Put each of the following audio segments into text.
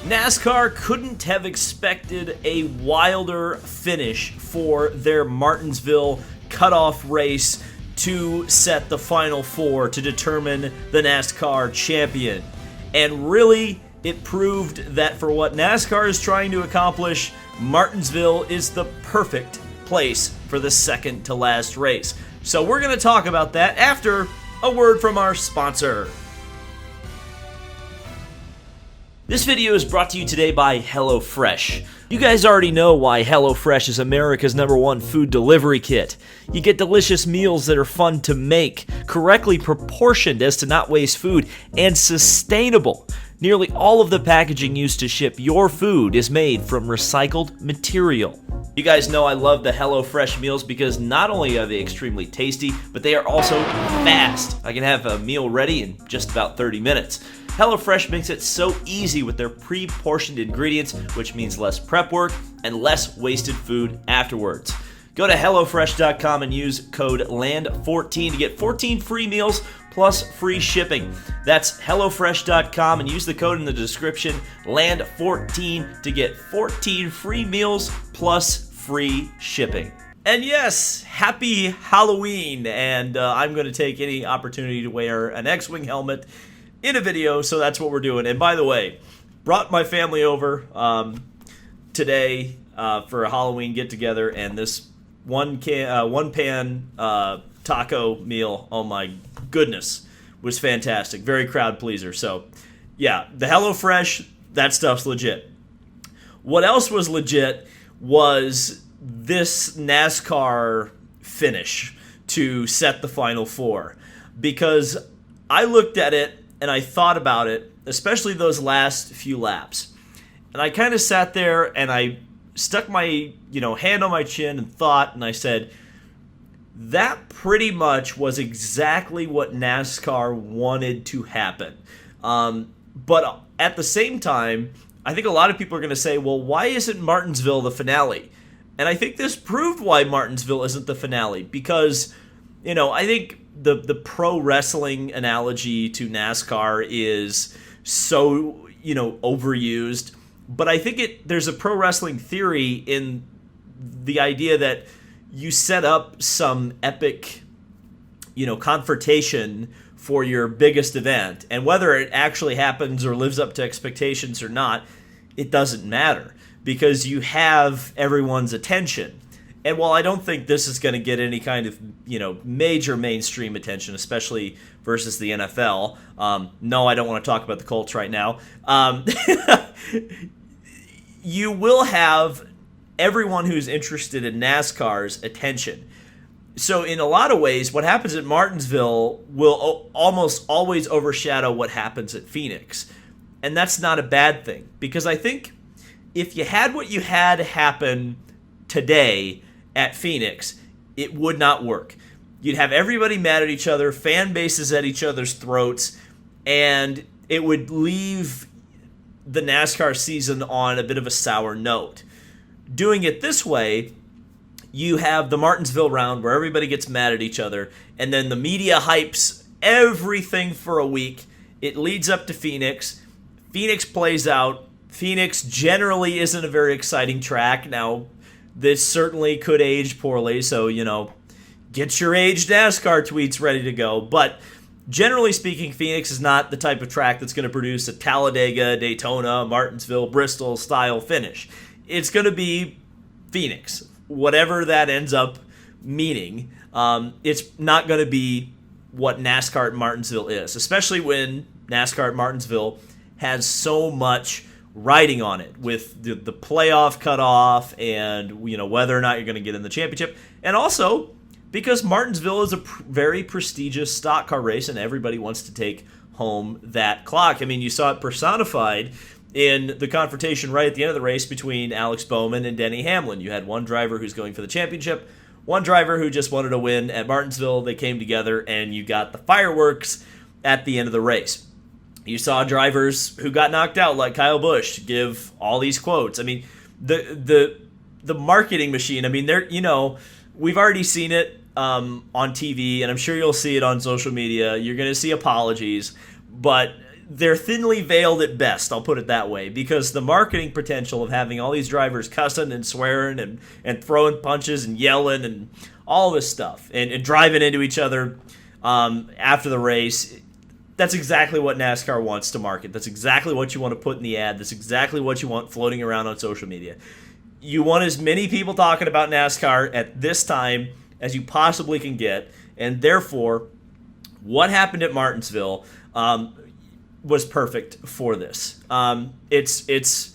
NASCAR couldn't have expected a wilder finish for their Martinsville cutoff race to set the Final Four to determine the NASCAR champion. And really, it proved that for what NASCAR is trying to accomplish, Martinsville is the perfect place for the second to last race. So we're going to talk about that after a word from our sponsor. This video is brought to you today by HelloFresh. You guys already know why HelloFresh is America's #1 food delivery kit. You get delicious meals that are fun to make, correctly proportioned as to not waste food, and sustainable. Nearly all of the packaging used to ship your food is made from recycled material. You guys know I love the HelloFresh meals because not only are they extremely tasty, but they are also fast. I can have a meal ready in just about 30 minutes. HelloFresh makes it so easy with their pre-portioned ingredients, which means less prep work and less wasted food afterwards. Go to HelloFresh.com and use code LAND14 to get 14 free meals plus free shipping. That's HelloFresh.com and use the code in the description, LAND14, to get 14 free meals plus free shipping. And yes, happy Halloween, and I'm going to take any opportunity to wear an X-Wing helmet in a video, so that's what we're doing. And by the way, brought my family over today for a Halloween get-together, and this one pan taco meal, oh my goodness, was fantastic. Very crowd pleaser. So yeah, the HelloFresh, that stuff's legit. What else was legit was this NASCAR finish to set the Final Four, because I looked at it and I thought about it, especially those last few laps. And I kind of sat there and I stuck my hand on my chin and thought, and I said, that pretty much was exactly what NASCAR wanted to happen. But at the same time, I think a lot of people are going to say, well, why isn't Martinsville the finale? And I think this proved why Martinsville isn't the finale, because, I think the pro wrestling analogy to NASCAR is so, overused. But I think there's a pro wrestling theory in the idea that you set up some epic, confrontation for your biggest event. And whether it actually happens or lives up to expectations or not, it doesn't matter, because you have everyone's attention. And while I don't think this is going to get any kind of, major mainstream attention, especially versus the NFL, no, I don't want to talk about the Colts right now, you will have everyone who's interested in NASCAR's attention. So in a lot of ways, what happens at Martinsville will almost always overshadow what happens at Phoenix. And that's not a bad thing, because I think if you had what you had happen today at Phoenix, it would not work. You'd have everybody mad at each other, fan bases at each other's throats, and it would leave the NASCAR season on a bit of a sour note. Doing it this way, you have the Martinsville round where everybody gets mad at each other, and then the media hypes everything for a week. It leads up to Phoenix. Phoenix plays out. Phoenix generally isn't a very exciting track. Now, this certainly could age poorly, so, get your aged NASCAR tweets ready to go. But generally speaking, Phoenix is not the type of track that's going to produce a Talladega, Daytona, Martinsville, Bristol style finish. It's going to be Phoenix, whatever that ends up meaning. It's not going to be what NASCAR at Martinsville is, especially when NASCAR at Martinsville has so much riding on it with the playoff cutoff and whether or not you're going to get in the championship, and also because Martinsville is a very prestigious stock car race and everybody wants to take home that clock. I mean, you saw it personified in the confrontation right at the end of the race between Alex Bowman and Denny Hamlin. You had one driver who's going for the championship, one driver who just wanted to win at Martinsville. They came together and you got the fireworks at the end of the race. You saw drivers who got knocked out, like Kyle Busch, give all these quotes. I mean, the marketing machine. I mean, we've already seen it on TV, and I'm sure you'll see it on social media. You're going to see apologies, but they're thinly veiled at best, I'll put it that way, because the marketing potential of having all these drivers cussing and swearing and throwing punches and yelling and all this stuff and driving into each other after the race, that's exactly what NASCAR wants to market. That's exactly what you want to put in the ad. That's exactly what you want floating around on social media. You want as many people talking about NASCAR at this time as you possibly can get, and therefore, what happened at Martinsville was perfect for this. It's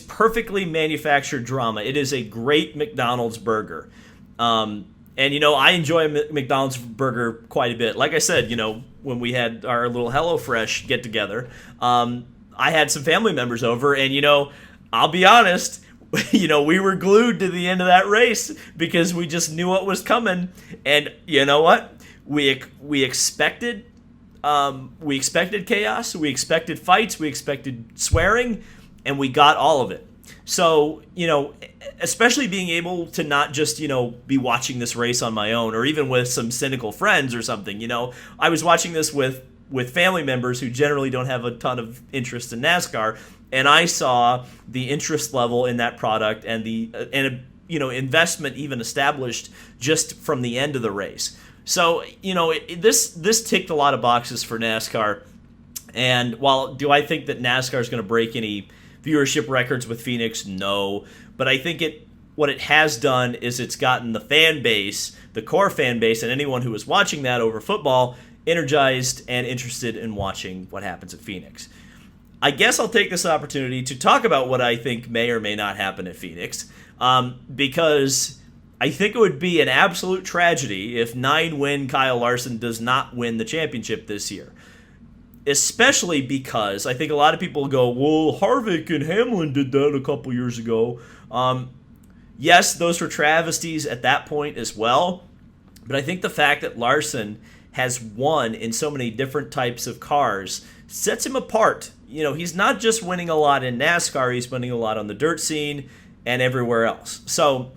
perfectly manufactured drama. It is a great McDonald's burger. And, I enjoy a McDonald's burger quite a bit. Like I said, when we had our little HelloFresh get-together, I had some family members over, and, I'll be honest, we were glued to the end of that race because we just knew what was coming. And you know what? We expected chaos, we expected fights, we expected swearing, and we got all of it. So, especially being able to not just, be watching this race on my own or even with some cynical friends or something, I was watching this with family members who generally don't have a ton of interest in NASCAR, and I saw the interest level in that product and investment even established just from the end of the race. So, this ticked a lot of boxes for NASCAR, and while do I think that NASCAR is going to break any viewership records with Phoenix? No, but I think what it has done is it's gotten the fan base, the core fan base, and anyone who is watching that over football energized and interested in watching what happens at Phoenix. I guess I'll take this opportunity to talk about what I think may or may not happen at Phoenix, because I think it would be an absolute tragedy if 9-win Kyle Larson does not win the championship this year. Especially because I think a lot of people go, well, Harvick and Hamlin did that a couple years ago. Yes, those were travesties at that point as well. But I think the fact that Larson has won in so many different types of cars sets him apart. He's not just winning a lot in NASCAR, he's winning a lot on the dirt scene and everywhere else. So,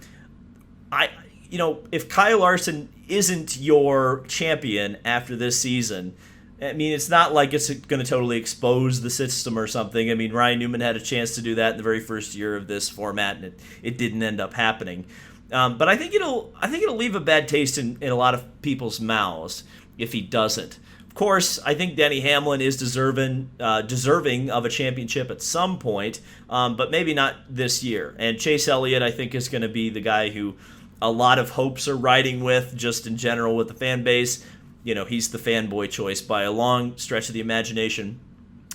if Kyle Larson isn't your champion after this season, I mean, it's not like it's going to totally expose the system or something. I mean, Ryan Newman had a chance to do that in the very first year of this format, and it didn't end up happening. But I think it'll leave a bad taste in a lot of people's mouths if he doesn't. Of course, I think Denny Hamlin is deserving of a championship at some point, but maybe not this year. And Chase Elliott, I think, is going to be the guy who a lot of hopes are riding with, just in general with the fan base. He's the fanboy choice by a long stretch of the imagination.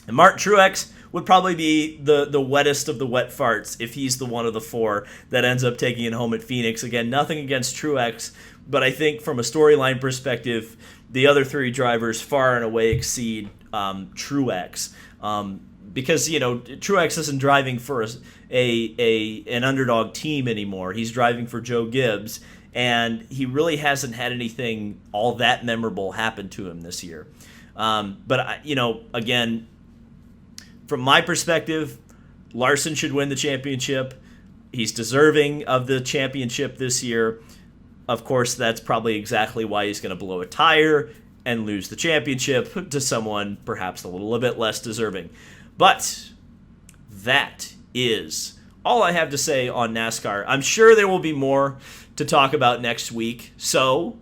And Martin Truex would probably be the wettest of the wet farts if he's the one of the four that ends up taking it home at Phoenix. Again, nothing against Truex, but I think from a storyline perspective, the other three drivers far and away exceed Truex. Because, Truex isn't driving for an underdog team anymore. He's driving for Joe Gibbs. And he really hasn't had anything all that memorable happen to him this year. But, again, from my perspective, Larson should win the championship. He's deserving of the championship this year. Of course, that's probably exactly why he's going to blow a tire and lose the championship to someone perhaps a little bit less deserving. But that is all I have to say on NASCAR. I'm sure there will be more to talk about next week, so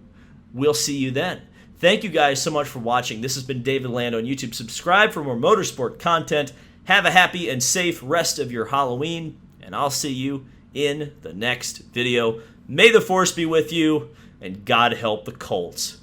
we'll see you then. Thank you guys so much for watching. This has been David Land on YouTube. Subscribe for more motorsport content. Have a happy and safe rest of your Halloween, and I'll see you in the next video. May the force be with you, and God help the Colts.